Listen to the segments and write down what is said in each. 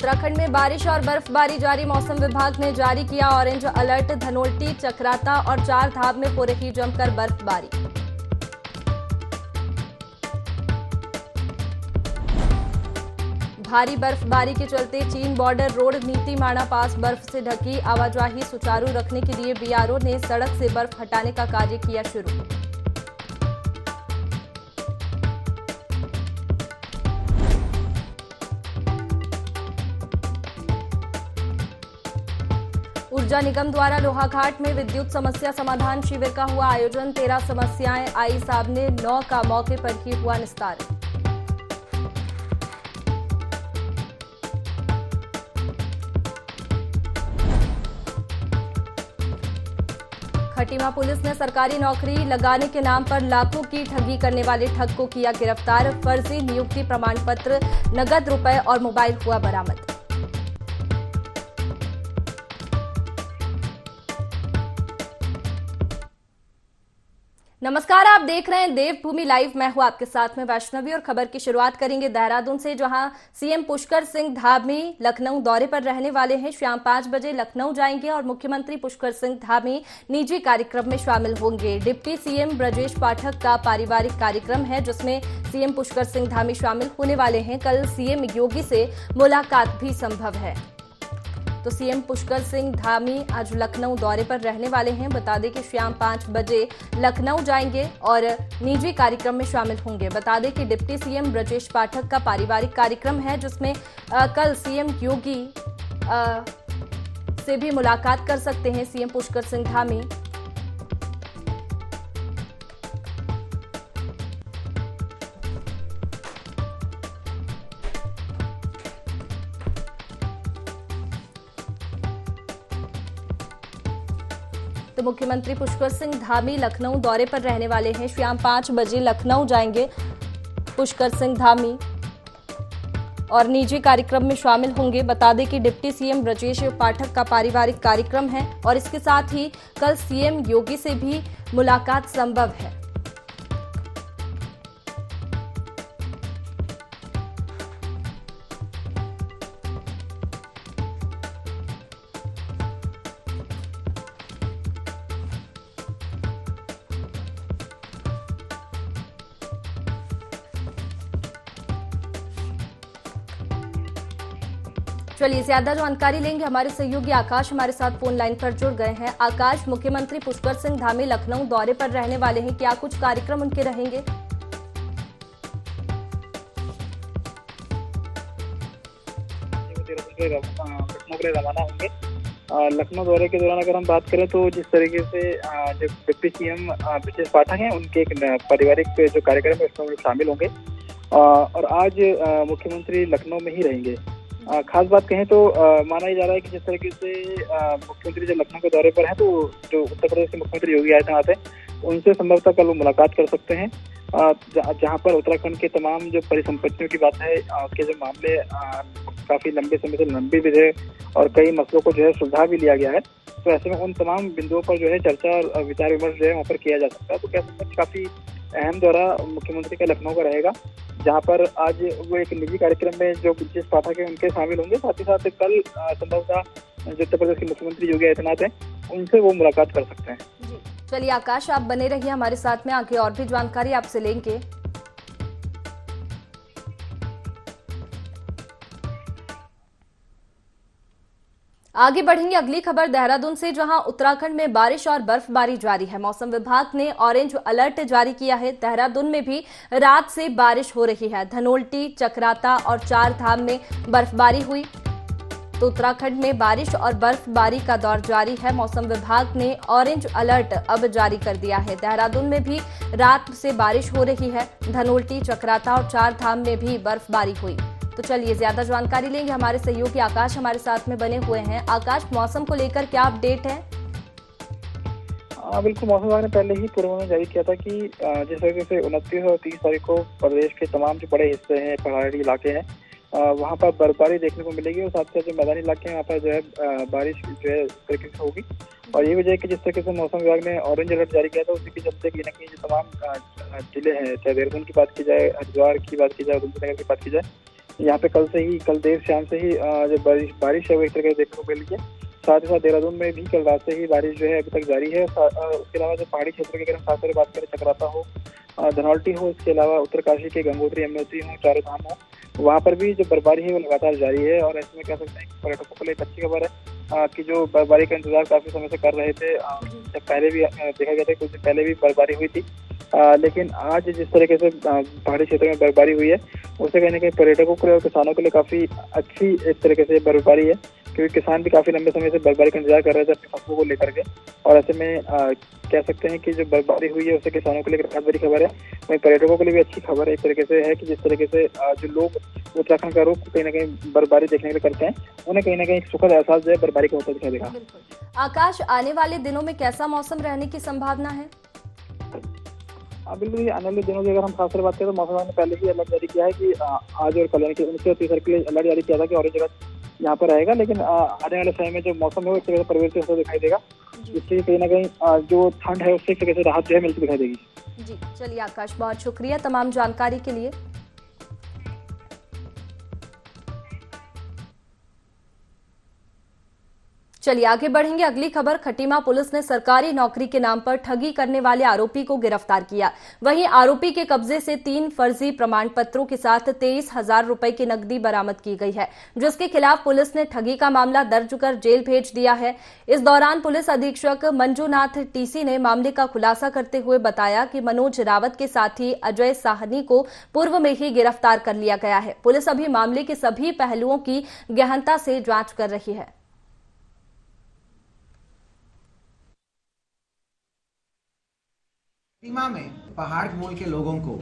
उत्तराखंड में बारिश और बर्फबारी जारी। मौसम विभाग ने जारी किया ऑरेंज अलर्ट। धनोल्टी, चक्राता और चार धाम में हो रही जमकर बर्फबारी। भारी बर्फबारी के चलते चीन बॉर्डर रोड नीति माणा पास बर्फ से ढकी। आवाजाही सुचारू रखने के लिए बीआरओ ने सड़क से बर्फ हटाने का कार्य किया शुरू। ऊर्जा निगम द्वारा लोहाघाट में विद्युत समस्या समाधान शिविर का हुआ आयोजन। 13 समस्याएं आई सामने, 9 का मौके पर ही हुआ निस्तारण। खटीमा पुलिस ने सरकारी नौकरी लगाने के नाम पर लाखों की ठगी करने वाले ठग को किया गिरफ्तार। फर्जी नियुक्ति प्रमाण पत्र, नगद रुपए और मोबाइल हुआ बरामद। नमस्कार, आप देख रहे हैं देवभूमि लाइव। मैं हूं आपके साथ में वैष्णवी और खबर की शुरुआत करेंगे देहरादून से, जहां सीएम पुष्कर सिंह धामी लखनऊ दौरे पर रहने वाले हैं। शाम 5 बजे लखनऊ जाएंगे और मुख्यमंत्री पुष्कर सिंह धामी निजी कार्यक्रम में शामिल होंगे। डिप्टी सीएम ब्रजेश पाठक का पारिवारिक कार्यक्रम है जिसमें सीएम पुष्कर सिंह धामी शामिल होने वाले हैं। कल सीएम योगी से मुलाकात भी संभव है। तो सीएम पुष्कर सिंह धामी आज लखनऊ दौरे पर रहने वाले हैं। बता दें कि शाम 5 बजे लखनऊ जाएंगे और निजी कार्यक्रम में शामिल होंगे। बता दें कि डिप्टी सीएम ब्रजेश पाठक का पारिवारिक कार्यक्रम है जिसमें कल सीएम योगी से भी मुलाकात कर सकते हैं सीएम पुष्कर सिंह धामी। तो मुख्यमंत्री पुष्कर सिंह धामी लखनऊ दौरे पर रहने वाले हैं। शाम 5 बजे लखनऊ जाएंगे पुष्कर सिंह धामी और निजी कार्यक्रम में शामिल होंगे। बता दें कि डिप्टी सीएम ब्रजेश पाठक का पारिवारिक कार्यक्रम है और इसके साथ ही कल सीएम योगी से भी मुलाकात संभव है। चलिए ज्यादा जानकारी लेंगे। हमारे सहयोगी आकाश हमारे साथ फोन लाइन पर जुड़ गए हैं। आकाश, मुख्यमंत्री पुष्कर सिंह धामी लखनऊ दौरे पर रहने वाले हैं, क्या कुछ कार्यक्रम उनके रहेंगे? लखनऊ के लिए रवाना होंगे। लखनऊ दौरे के दौरान अगर हम बात करें तो जिस तरीके से जो डिप्टी सीएम ब्रजेश पाठक हैं उनके एक पारिवारिक जो कार्यक्रम है उसमें शामिल होंगे और आज मुख्यमंत्री लखनऊ में ही रहेंगे। खास बात कहें तो माना ही जा रहा है कि जिस तरीके से मुख्यमंत्री जब लखनऊ के दौरे पर हैं तो जो उत्तर प्रदेश के मुख्यमंत्री योगी आदित्यनाथ हैं उनसे संभवतः कल वो मुलाकात कर सकते हैं, जहां पर उत्तराखंड के तमाम जो परिसंपत्तियों की बात है उसके जो मामले काफी लंबे समय से लंबे भी थे और कई मसलों को जो है सुलझा भी लिया गया है। तो ऐसे में उन तमाम बिंदुओं पर जो है चर्चा और विचार विमर्श जो है वहाँ पर किया जा सकता है। तो कह सकते हैं काफी अहम दौरा मुख्यमंत्री का लखनऊ का रहेगा, जहां पर आज वो एक निजी कार्यक्रम में जो ब्रजेश पाठक है उनके शामिल होंगे। साथ ही साथ कल संभवतः जो उत्तर प्रदेश के मुख्यमंत्री योगी आदित्यनाथ हैं उनसे वो मुलाकात कर सकते हैं। चलिए आकाश, आप बने रहिए हमारे साथ में, आगे और भी जानकारी आपसे लेंगे। आगे बढ़ेंगे अगली खबर देहरादून से, जहां उत्तराखंड में बारिश और बर्फबारी जारी है। मौसम विभाग ने ऑरेंज अलर्ट जारी किया है। देहरादून में भी रात से बारिश हो रही है। धनोल्टी, चक्राता और चार धाम में बर्फबारी हुई। तो उत्तराखंड में बारिश और बर्फबारी का दौर जारी है। मौसम विभाग ने ऑरेंज अलर्ट अब जारी कर दिया है। देहरादून में भी रात से बारिश हो रही है। धनोल्टी, चक्राता और चार धाम में भी बर्फबारी हुई। तो चलिए ज्यादा जानकारी लेंगे। हमारे सहयोगी आकाश हमारे साथ में बने हुए हैं। आकाश, मौसम को लेकर क्या अपडेट है? बिल्कुल, मौसम विभाग ने पहले ही पूर्वानुमान जारी किया था कि जिस तरीके से 29 और 30 तारीख को प्रदेश के तमाम जो बड़े हिस्से हैं, पहाड़ी इलाके हैं, वहाँ पर बर्फबारी देखने को मिलेगी और साथ साथ जो मैदानी इलाके हैं वहाँ पर जो है बारिश जो है तरीके से होगी। और ये वजह है कि जिस तरीके से मौसम विभाग ने ऑरेंज अलर्ट जारी किया था उसी के चलते कहीं ना कहीं जो तमाम जिले हैं, चाहे देहरादून की बात की जाए, हरिद्वार की बात की जाए, उधमसिंह नगर की बात की जाए, यहाँ पे कल देर शाम से ही जो बारिश है वो एक तरह से देखने को मिल रही है। साथ ही साथ देहरादून में भी कल रात से ही बारिश जो है अभी तक जारी है। उसके अलावा जो पहाड़ी क्षेत्र की अगर हम खास तौर पर बात करें, चक्राता हो, धनौल्टी हो, इसके अलावा उत्तरकाशी के गंगोत्री, यमुनोत्री हो, चारों धाम हो, वहाँ पर भी जो बर्फबारी है वो लगातार जारी है। और ऐसे में कह सकते हैं कि पर्यटकों के लिए एक अच्छी खबर है कि जो बर्फबारी का इंतजार काफी समय से कर रहे थे। जब पहले भी देखा गया था, कुछ दिन पहले भी बर्फबारी हुई थी, लेकिन आज जिस तरीके से पहाड़ी क्षेत्र में बर्फबारी हुई है, उससे कहीं ना कहीं पर्यटकों के लिए और किसानों के लिए काफी अच्छी एक तरीके से बर्फबारी है, क्योंकि किसान भी काफी लंबे समय से बर्फबारी का इंतजार कर रहे थे अपनी फसलों को लेकर के। और ऐसे में कह सकते हैं कि जो बर्फबारी हुई है उससे किसानों के लिए एक बहुत बड़ी खबर है। वहीं पर्यटकों के लिए भी अच्छी खबर एक तरीके से है कि जिस तरीके से जो लोग उत्तराखंड का रुख कहीं ना कहीं बर्फबारी देखने के लिए करते हैं, उन्हें कहीं ना कहीं एक सुखद एहसास जो है बर्फबारी का होता दिखाई देगा। आकाश, आने वाले दिनों में कैसा मौसम रहने की संभावना है? बिल्कुल, आने वाले दिनों की अगर हम खासकर बात करें तो मौसम विभाग ने पहले ही अलर्ट जारी किया है कि आज और कल यानी कि 29 और 30 के लिए अलर्ट जारी किया था कि ऑरेंज अलर्ट यहाँ पर रहेगा। लेकिन आने वाले समय में जो मौसम है वो एक तरह से परिवर्तित होता दिखाई देगा, जिससे कहीं ना कहीं जो ठंड है उससे एक तरह से राहत जो है मिलती दिखाई देगी। जी चलिए आकाश, बहुत शुक्रिया तमाम जानकारी के लिए। चलिए आगे बढ़ेंगे। अगली खबर, खटीमा पुलिस ने सरकारी नौकरी के नाम पर ठगी करने वाले आरोपी को गिरफ्तार किया। वहीं आरोपी के कब्जे से 3 फर्जी प्रमाण पत्रों के साथ 23,000 रुपए की नकदी बरामद की गई है, जिसके खिलाफ पुलिस ने ठगी का मामला दर्ज कर जेल भेज दिया है। इस दौरान पुलिस अधीक्षक मंजूनाथ टीसी ने मामले का खुलासा करते हुए बताया कि मनोज रावत के साथी अजय साहनी को पूर्व में ही गिरफ्तार कर लिया गया है। पुलिस अभी मामले के सभी पहलुओं की गहनता से जांच कर रही है। खटीमा में पहाड़ मूल के लोगों को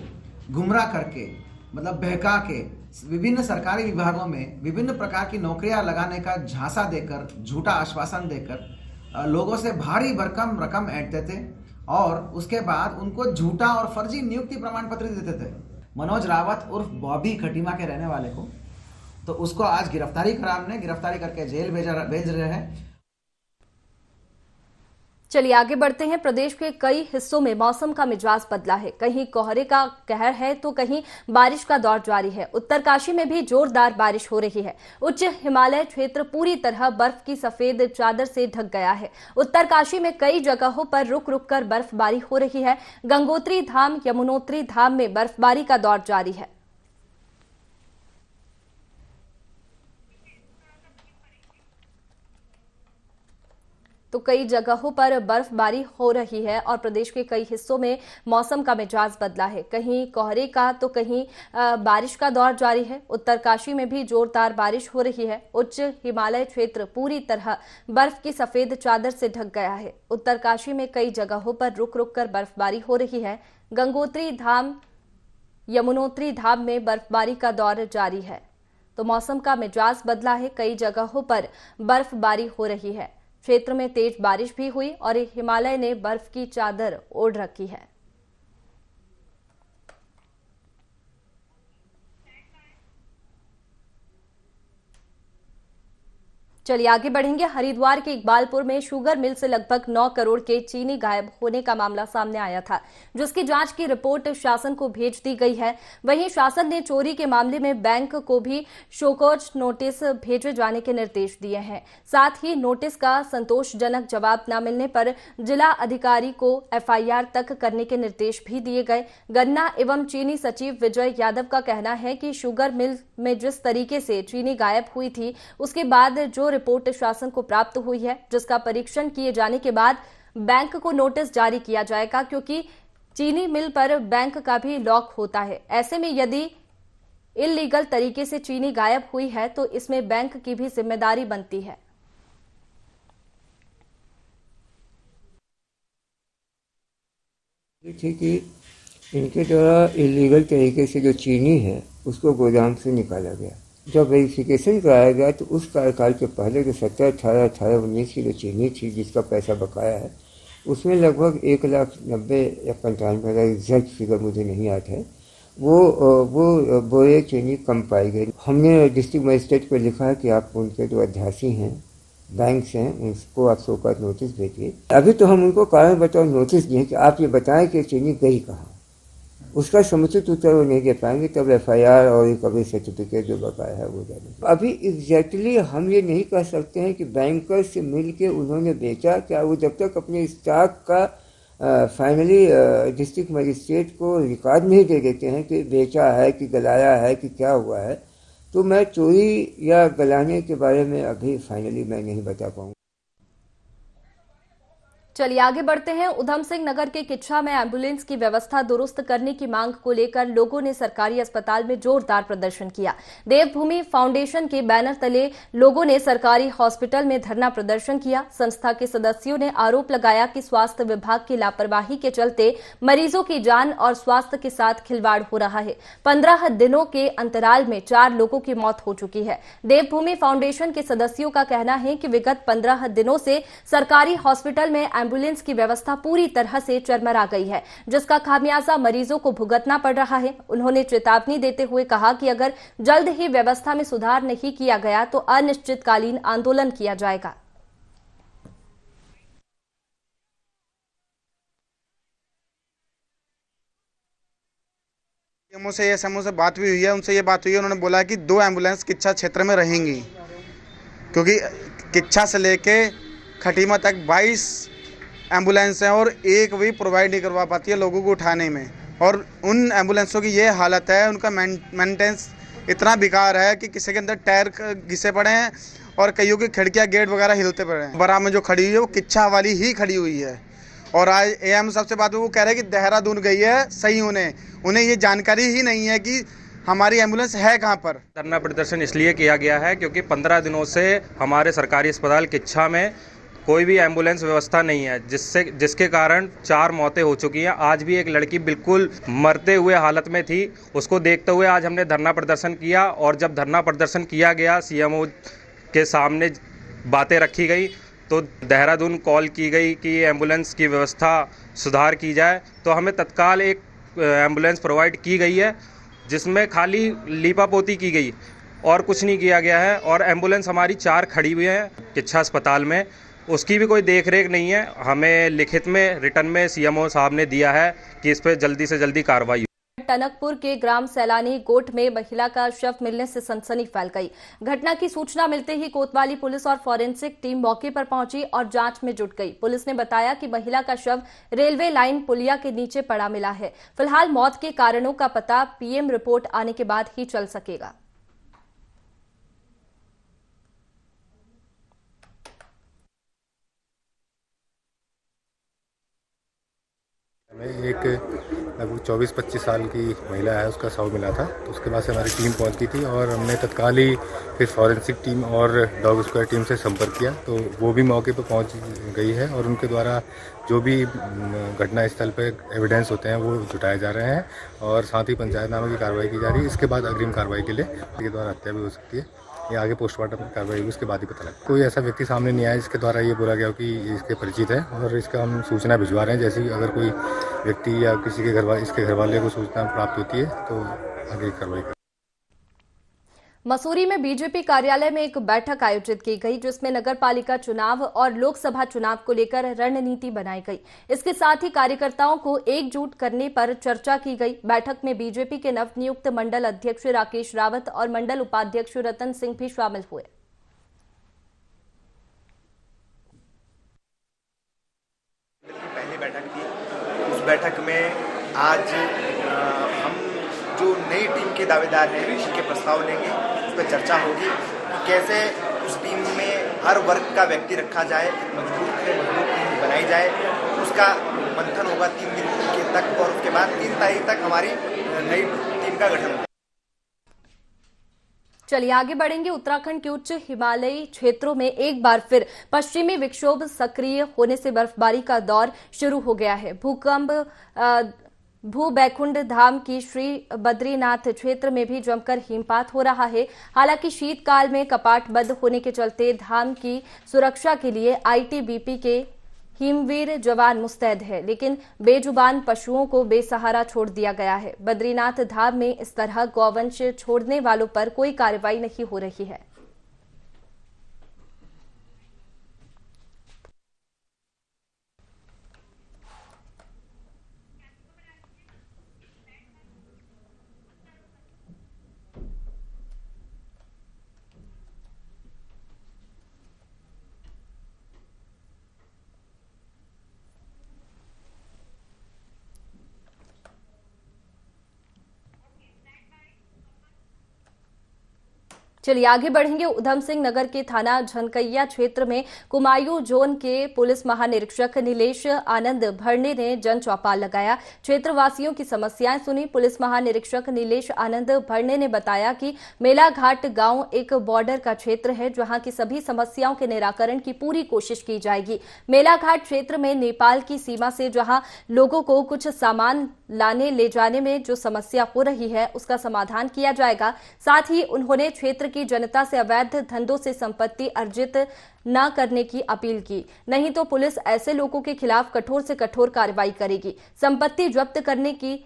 गुमराह करके, मतलब बहका के विभिन्न सरकारी विभागों में विभिन्न प्रकार की नौकरियां लगाने का झांसा देकर, झूठा आश्वासन देकर लोगों से भारी भरकम रकम ऐंठते थे और उसके बाद उनको झूठा और फर्जी नियुक्ति प्रमाण पत्र देते थे। मनोज रावत उर्फ बॉबी खटीमा के रहने वाले को, तो उसको आज गिरफ्तारी करा, हमने गिरफ्तारी करके जेल भेज रहे हैं। चलिए आगे बढ़ते हैं। प्रदेश के कई हिस्सों में मौसम का मिजाज बदला है। कहीं कोहरे का कहर है तो कहीं बारिश का दौर जारी है। उत्तरकाशी में भी जोरदार बारिश हो रही है। उच्च हिमालय क्षेत्र पूरी तरह बर्फ की सफेद चादर से ढक गया है। उत्तरकाशी में कई जगहों पर रुक रुक कर बर्फबारी हो रही है। गंगोत्री धाम, यमुनोत्री धाम में बर्फबारी का दौर जारी है। तो कई जगहों पर बर्फबारी हो रही है और प्रदेश के कई हिस्सों में मौसम का मिजाज बदला है। कहीं कोहरे का तो कहीं बारिश का दौर जारी है। उत्तरकाशी में भी जोरदार बारिश हो रही है। उच्च हिमालय क्षेत्र पूरी तरह बर्फ की सफेद चादर से ढक गया है। उत्तरकाशी में कई जगहों पर रुक रुक कर बर्फबारी हो रही है। गंगोत्री धाम, यमुनोत्री धाम में बर्फबारी का दौर जारी है। तो मौसम का मिजाज बदला है। कई जगहों पर बर्फबारी हो रही है। क्षेत्र में तेज बारिश भी हुई और हिमालय ने बर्फ की चादर ओढ़ रखी है। चलिए आगे बढ़ेंगे। हरिद्वार के इकबालपुर में शुगर मिल से लगभग 9 करोड़ के चीनी गायब होने का मामला सामने आया था, जिसकी जांच की रिपोर्ट शासन को भेज दी गई है। वहीं शासन ने चोरी के मामले में बैंक को भी शोकॉज नोटिस भेजे जाने के निर्देश दिए हैं। साथ ही नोटिस का संतोषजनक जवाब न मिलने पर जिला अधिकारी को FIR तक करने के निर्देश भी दिए गए। गन्ना एवं चीनी सचिव विजय यादव का कहना है कि शुगर मिल में जिस तरीके से चीनी गायब हुई थी, उसके बाद जो रिपोर्ट शासन को प्राप्त हुई है, जिसका परीक्षण किए जाने के बाद बैंक को नोटिस जारी किया जाएगा, क्योंकि चीनी मिल पर बैंक का भी लॉक होता है। ऐसे में यदि इल्लीगल तरीके से चीनी गायब हुई है तो इसमें बैंक की भी जिम्मेदारी बनती है। थी कि इनके द्वारा इलीगल तरीके से जो चीनी है उसको गोदाम से निकाला गया। जब वेरिफिकेशन कराया गया तो उस कार्यकाल के पहले जो 17, 18, 18, 19 की जो चीनी थी जिसका पैसा बकाया है, उसमें लगभग 1,90,000 या 95,000 एग्जैक्ट फिगर मुझे नहीं याद है, वो बोरे चीनी कम पाई गई। हमने डिस्ट्रिक्ट मजिस्ट्रेट को लिखा है कि आप उनके जो अध्यासी हैं, बैंक से हैं, उनको आप शोकॉज नोटिस भेजिए। अभी तो हम उनको कारण बताओ नोटिस दिए कि आप ये बताएं कि चीनी गई कहाँ। उसका समुचित उत्तर वो नहीं दे पाएंगे, तब एफआईआर और रिकवरी सर्टिफिकेट जो बकाया है वो जाएगा। अभी एग्जैक्टली हम ये नहीं कह सकते हैं कि बैंकर से मिल के उन्होंने बेचा, क्या वो जब तक अपने स्टॉक का फाइनली डिस्ट्रिक्ट मजिस्ट्रेट को रिकॉर्ड नहीं दे देते हैं कि बेचा है कि गलाया है कि क्या हुआ है, तो मैं चोरी या गलाने के बारे में अभी फाइनली मैं नहीं बता पाऊंगा। चलिए आगे बढ़ते हैं। उधम सिंह नगर के किच्छा में एम्बुलेंस की व्यवस्था दुरुस्त करने की मांग को लेकर लोगों ने सरकारी अस्पताल में जोरदार प्रदर्शन किया। देवभूमि फाउंडेशन के बैनर तले लोगों ने सरकारी हॉस्पिटल में धरना प्रदर्शन किया। संस्था के सदस्यों ने आरोप लगाया कि स्वास्थ्य विभाग की लापरवाही के चलते मरीजों की जान और स्वास्थ्य के साथ खिलवाड़ हो रहा है। 15 दिनों के अंतराल में 4 लोगों की मौत हो चुकी है। देवभूमि फाउंडेशन के सदस्यों का कहना है कि विगत 15 दिनों से सरकारी हॉस्पिटल में एम्बुलेंस की व्यवस्था पूरी तरह से चरमरा गई है, जिसका खामियाजा मरीजों को भुगतना पड़ रहा है। उन्होंने चेतावनी देते हुए कहा कि अगर जल्द ही व्यवस्था में सुधार नहीं किया गया तो अनिश्चितकालीन आंदोलन किया जाएगा। एसएमओ से बात भी हुई है, उनसे ये बात हुई है, उन्होंने बोला कि 2 एम्बुलेंस किच्छा क्षेत्र में रहेंगी, क्योंकि किच्छा से लेके खटीमा तक 22 एम्बुलेंस हैं और एक भी प्रोवाइड नहीं करवा पाती है लोगों को उठाने में। और उन एम्बुलेंसों की ये हालत है, उनका मेंटेनेंस इतना बेकार है कि किसी के अंदर टायर घिसे पड़े हैं और कईयों की खिड़कियां गेट वगैरह हिलते पड़े हैं। बराबर में जो खड़ी हुई है वो किच्छा वाली ही खड़ी हुई है। और आज एएम सबसे बात वो कह रहे हैं कि देहरादून गई है सही उन्हें ये जानकारी ही नहीं है कि हमारी एम्बुलेंस है कहाँ पर। धरना प्रदर्शन इसलिए किया गया है क्योंकि 15 दिनों से हमारे सरकारी अस्पताल किच्छा में कोई भी एम्बुलेंस व्यवस्था नहीं है, जिसके कारण 4 मौतें हो चुकी हैं। आज भी एक लड़की बिल्कुल मरते हुए हालत में थी। उसको देखते हुए आज हमने धरना प्रदर्शन किया और जब धरना प्रदर्शन किया गया, सीएमओ के सामने बातें रखी गई तो देहरादून कॉल की गई कि एम्बुलेंस की व्यवस्था सुधार की जाए। तो हमें तत्काल एक एम्बुलेंस प्रोवाइड की गई है, जिसमें खाली लीपापोती की गई और कुछ नहीं किया गया है। और एम्बुलेंस हमारी 4 खड़ी हुई है किच्छा अस्पताल में, उसकी भी कोई देख रेख नहीं है। हमें लिखित में रिटर्न में सीएमओ साहब ने दिया है कि इस पर जल्दी से जल्दी कार्रवाई। टनकपुर के ग्राम सैलानी गोट में महिला का शव मिलने से सनसनी फैल गई। घटना की सूचना मिलते ही कोतवाली पुलिस और फॉरेंसिक टीम मौके पर पहुंची और जांच में जुट गई। पुलिस ने बताया कि महिला का शव रेलवे लाइन पुलिया के नीचे पड़ा मिला है। फिलहाल मौत के कारणों का पता पीएम रिपोर्ट आने के बाद ही चल सकेगा। हमें एक लगभग 24-25 साल की महिला है, उसका शव मिला था। तो उसके बाद से हमारी टीम पहुंच गई थी और हमने तत्काल ही फिर फॉरेंसिक टीम और डॉग स्क्वाड टीम से संपर्क किया, तो वो भी मौके पर पहुंच गई है और उनके द्वारा जो भी घटना स्थल पर एविडेंस होते हैं वो जुटाए जा रहे हैं और साथ ही पंचायतनामे की कार्रवाई की जा रही है। इसके बाद अग्रिम कार्रवाई के लिए इसके द्वारा हत्या भी हो सकती है, ये आगे पोस्टमार्टम की कार्रवाई हुई उसके बाद ही पता लगा। कोई ऐसा व्यक्ति सामने नहीं आया जिसके द्वारा ये बोला गया कि इसके परिचित है और इसका हम सूचना भिजवा रहे हैं। जैसे अगर कोई व्यक्ति या किसी के इसके घर वाले को सूचना प्राप्त होती है तो आगे कार्रवाई करें। मसूरी में बीजेपी कार्यालय में एक बैठक आयोजित की गई, जिसमें नगर पालिका चुनाव और लोकसभा चुनाव को लेकर रणनीति बनाई गई। इसके साथ ही कार्यकर्ताओं को एकजुट करने पर चर्चा की गई। बैठक में बीजेपी के नवनियुक्त मंडल अध्यक्ष राकेश रावत और मंडल उपाध्यक्ष रतन सिंह भी शामिल हुए। पहली बैठक थी, उस बैठक में आज हम जो नई टीम के दावेदार हैं उनके प्रस्ताव लेंगे, उस पर चर्चा होगी कि कैसे उस टीम में हर वर्ग का व्यक्ति रखा जाए, मजबूत टीम बनाई जाए। उसका मंथन होगा 3 दिन के तक और उसके बाद 3 तारीख तक हमारी नई टीम का गठन होगा। चलिए आगे बढ़ेंगे। उत्तराखंड के उच्च हिमालयी क्षेत्रों में एक बार फिर पश्चिमी विक्षोभ सक्रिय होने से बर्फबारी का दौर शुरू हो गया है। भूबैकुंठ धाम की श्री बद्रीनाथ क्षेत्र में भी जमकर हिमपात हो रहा है। हालांकि शीतकाल में कपाट बंद होने के चलते धाम की सुरक्षा के लिए आईटीबीपी के हिमवीर जवान मुस्तैद है, लेकिन बेजुबान पशुओं को बेसहारा छोड़ दिया गया है। बद्रीनाथ धाम में इस तरह गौवंश छोड़ने वालों पर कोई कार्रवाई नहीं हो रही है। चलिए आगे बढ़ेंगे। उधम सिंह नगर के थाना झनकैया क्षेत्र में कुमायूं जोन के पुलिस महानिरीक्षक नीलेश आनंद भरने ने जन चौपाल लगाया। क्षेत्रवासियों की समस्याएं सुनी। पुलिस महानिरीक्षक नीलेश आनंद भरने ने बताया कि मेलाघाट गांव एक बॉर्डर का क्षेत्र है, जहां की सभी समस्याओं के निराकरण की पूरी कोशिश की जाएगी। मेलाघाट क्षेत्र में नेपाल की सीमा से जहां लोगों को कुछ सामान लाने ले जाने में जो समस्या हो रही है, उसका समाधान किया जाएगा। साथ ही उन्होंने क्षेत्र की जनता से अवैध धंधों से संपत्ति अर्जित न करने की अपील की, नहीं तो पुलिस ऐसे लोगों के खिलाफ कठोर से कठोर कार्रवाई करेगी। संपत्ति जब्त करने की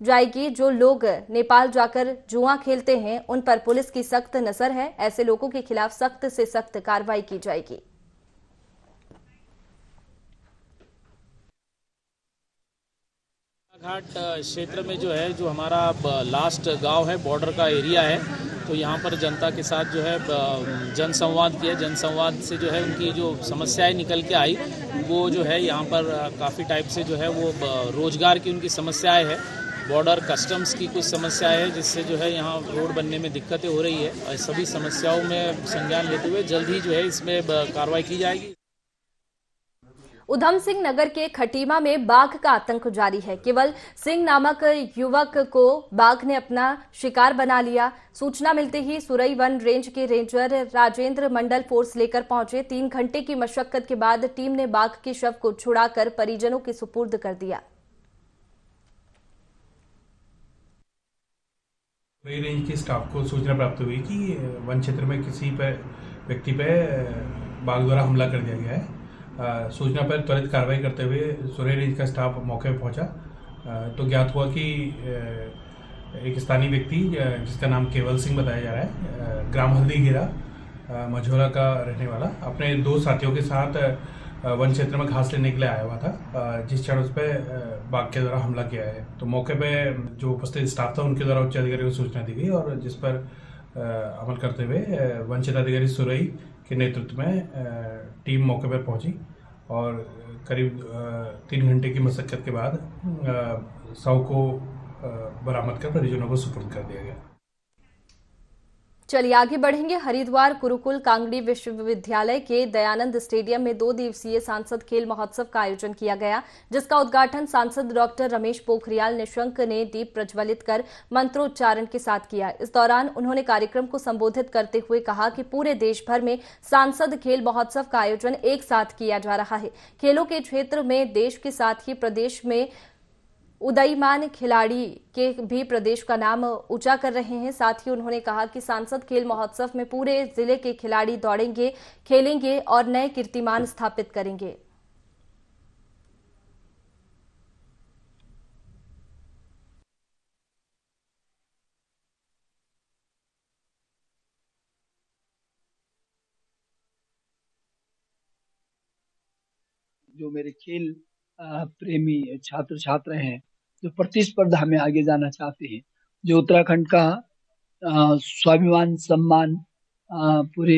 जाएगी। जो लोग नेपाल जाकर जुआ खेलते हैं, उन पर पुलिस की सख्त नजर है। ऐसे लोगों के खिलाफ सख्त से सख्त कार्रवाई की जाएगी। घाट क्षेत्र में जो है, जो हमारा लास्ट गांव है, बॉर्डर का एरिया है, तो यहाँ पर जनता के साथ जो है जनसंवाद किया। जनसंवाद से जो है उनकी जो समस्याएं निकल के आई, वो जो है यहाँ पर काफ़ी टाइप से जो है वो रोजगार की उनकी समस्याएं है, बॉर्डर कस्टम्स की कुछ समस्याएं है, जिससे जो है यहाँ रोड बनने में दिक्कतें हो रही है। और सभी समस्याओं में संज्ञान लेते हुए जल्द ही जो है इसमें कार्रवाई की जाएगी। उधम सिंह नगर के खटीमा में बाघ का आतंक जारी है। केवल सिंह नामक युवक को बाघ ने अपना शिकार बना लिया। सूचना मिलते ही सुरई वन रेंज के रेंजर राजेंद्र मंडल फोर्स लेकर पहुंचे। 3 घंटे की मशक्कत के बाद टीम ने बाघ के शव को छुड़ाकर परिजनों के सुपुर्द कर दिया। सुरई रेंज के स्टाफ को सूचना प्राप्त हुई कि वन क्षेत्र में किसी व्यक्ति पे बाघ द्वारा हमला कर दिया गया है। सूचना पर त्वरित कार्रवाई करते हुए सुरई रेंज का स्टाफ मौके पर पहुंचा तो ज्ञात हुआ कि एक स्थानीय व्यक्ति जिसका नाम केवल सिंह बताया जा रहा है, ग्राम हल्दीगेरा मझौरा का रहने वाला, अपने 2 साथियों के साथ वन क्षेत्र में घास लेने के लिए आया हुआ था, जिस क्षण उस पर बाघ के द्वारा हमला किया है। तो मौके पे जो उपस्थित स्टाफ था उनके द्वारा उच्च अधिकारियों को सूचना दी गई और जिस पर अमल करते हुए वन क्षेत्राधिकारी सुरई के नेतृत्व में टीम मौके पर पहुंची और करीब 3 घंटे की मशक्कत के बाद शव को बरामद कर परिजनों को सुपुर्द कर दिया गया। चलिए आगे बढ़ेंगे। हरिद्वार गुरुकुल कांगड़ी विश्वविद्यालय के दयानंद स्टेडियम में 2 दिवसीय सांसद खेल महोत्सव का आयोजन किया गया, जिसका उद्घाटन सांसद डॉक्टर रमेश पोखरियाल निशंक ने दीप प्रज्वलित कर मंत्रोच्चारण के साथ किया। इस दौरान उन्होंने कार्यक्रम को संबोधित करते हुए कहा कि पूरे देश भर में सांसद खेल महोत्सव का आयोजन एक साथ किया जा रहा है। खेलों के क्षेत्र में देश के साथ ही प्रदेश में उदयमान खिलाड़ी के भी प्रदेश का नाम ऊंचा कर रहे हैं। साथ ही उन्होंने कहा कि सांसद खेल महोत्सव में पूरे जिले के खिलाड़ी दौड़ेंगे, खेलेंगे और नए कीर्तिमान स्थापित करेंगे। जो मेरे खेल प्रेमी छात्र छात्र हैं, जो प्रतिस्पर्धा में आगे जाना चाहते हैं, जो उत्तराखंड का स्वाभिमान सम्मान पूरे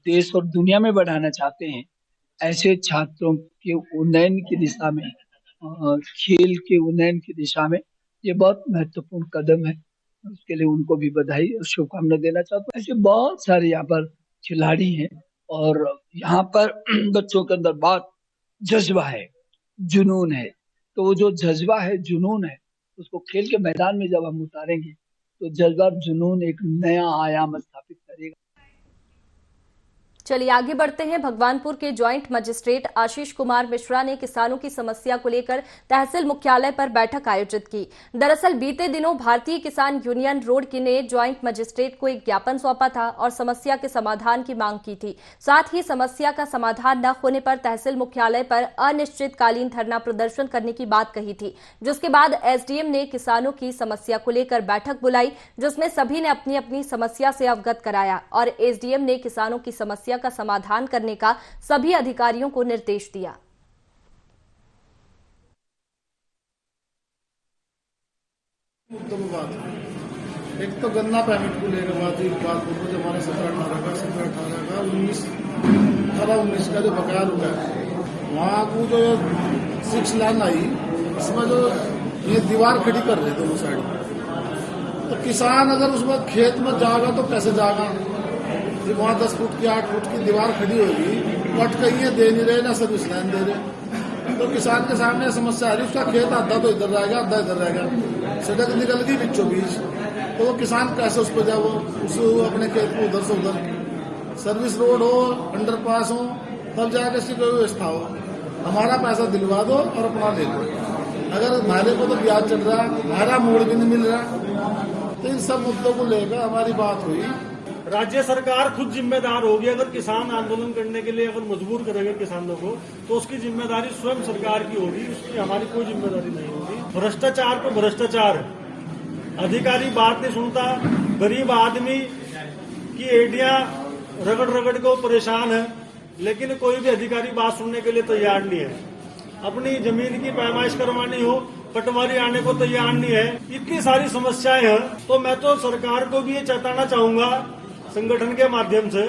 देश और दुनिया में बढ़ाना चाहते हैं, ऐसे छात्रों के उन्नयन की दिशा में, खेल के उन्नयन की दिशा में ये बहुत महत्वपूर्ण कदम है। उसके लिए उनको भी बधाई और शुभकामना देना चाहता हूँ। ऐसे बहुत सारे यहाँ पर खिलाड़ी हैं और यहाँ पर बच्चों के अंदर बहुत जज्बा है, जुनून है। तो वो जो जज्बा है, जुनून है, उसको खेल के मैदान में जब हम उतारेंगे तो जज्बा जुनून एक नया आयाम स्थापित करेगा। चलिए आगे बढ़ते हैं। भगवानपुर के ज्वाइंट मजिस्ट्रेट आशीष कुमार मिश्रा ने किसानों की समस्या को लेकर तहसील मुख्यालय पर बैठक आयोजित की। दरअसल बीते दिनों भारतीय किसान यूनियन रोड की ने ज्वाइंट मजिस्ट्रेट को एक ज्ञापन सौंपा था और समस्या के समाधान की मांग की थी। साथ ही समस्या का समाधान न होने पर तहसील मुख्यालय पर अनिश्चितकालीन धरना प्रदर्शन करने की बात कही थी, जिसके बाद एसडीएम ने किसानों की समस्या को लेकर बैठक बुलाई, जिसमें सभी ने अपनी अपनी समस्या से अवगत कराया और एसडीएम ने किसानों की समस्या का समाधान करने का सभी अधिकारियों को निर्देश दिया। एक तो गन्ना परमिट को लेकर बात हुई, जो हमारे 17-18 का 19 का जो बकाया रुका है, वहाँ को जो 6 लाइन आई, इसमें जो ये दीवार खड़ी कर रहे दोनों साइड, तो किसान अगर उस वक्त खेत में जाएगा तो कैसे जाएगा? वहाँ 10 फुट की 8 फुट की दीवार खड़ी होगी, कट कहीं है, दे नहीं रहे ना सर्विस लाइन दे रहे, तो किसान के सामने समस्या आ रही। उसका खेत आधा तो इधर रहेगा, आधा इधर रहेगा, सड़क निकल गई बीचों बीच, तो वो किसान कैसे उस पर जाओ, उस अपने खेत को उधर से उधर। सर्विस रोड हो, अंडरपास हो, तब जाकर इसकी कोई व्यवस्था हो। हमारा पैसा दिलवा दो और अपना ले लो। अगर नाले को तो ब्याज चल रहा है, हमारा मोड़ भी नहीं मिल रहा। तो इन सब मुद्दों को लेकर हमारी बात हुई। राज्य सरकार खुद जिम्मेदार होगी। अगर किसान आंदोलन करने के लिए अगर मजबूर करेंगे किसानों को, तो उसकी जिम्मेदारी स्वयं सरकार की होगी, उसकी हमारी कोई जिम्मेदारी नहीं होगी। भ्रष्टाचार पे भ्रष्टाचार, अधिकारी बात नहीं सुनता, गरीब आदमी की एडियां रगड़ रगड़ को परेशान है, लेकिन कोई भी अधिकारी बात सुनने के लिए तैयार नहीं है। अपनी जमीन की पैमाइश करवानी हो, पटवारी आने को तैयार नहीं है। इतनी सारी समस्याएं हैं, तो मैं तो सरकार को भी ये चेताना चाहूंगा संगठन के माध्यम से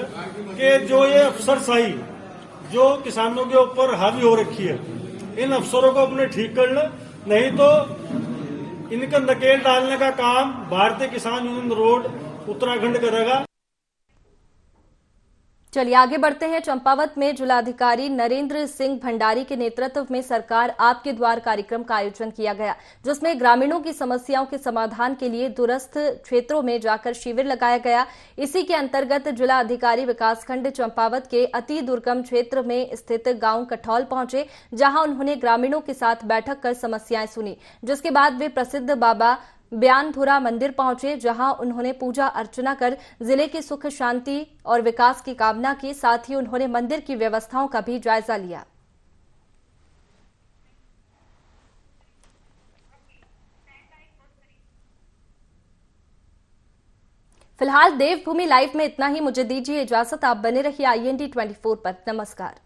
कि जो ये अफसरशाही जो किसानों के ऊपर हावी हो रखी है, इन अफसरों को अपने ठीक कर लें, नहीं तो इनका नकेल डालने का काम भारतीय किसान यूनियन रोड उत्तराखंड करेगा। चलिए आगे बढ़ते हैं। चंपावत में जिलाधिकारी नरेंद्र सिंह भंडारी के नेतृत्व में सरकार आपके द्वार कार्यक्रम का आयोजन किया गया, जिसमें ग्रामीणों की समस्याओं के समाधान के लिए दूरस्थ क्षेत्रों में जाकर शिविर लगाया गया। इसी के अंतर्गत जिला अधिकारी विकासखंड चंपावत के अति दुर्गम क्षेत्र में स्थित गांव कठौल पहुंचे, जहां उन्होंने ग्रामीणों के साथ बैठक कर समस्याएं सुनी, जिसके बाद वे प्रसिद्ध बाबा ब्यानपुरा मंदिर पहुंचे, जहां उन्होंने पूजा अर्चना कर जिले की सुख शांति और विकास की कामना की। साथ ही उन्होंने मंदिर की व्यवस्थाओं का भी जायजा लिया। फिलहाल देवभूमि लाइव में इतना ही। मुझे दीजिए इजाजत। आप बने रहिए IND 24 पर। नमस्कार।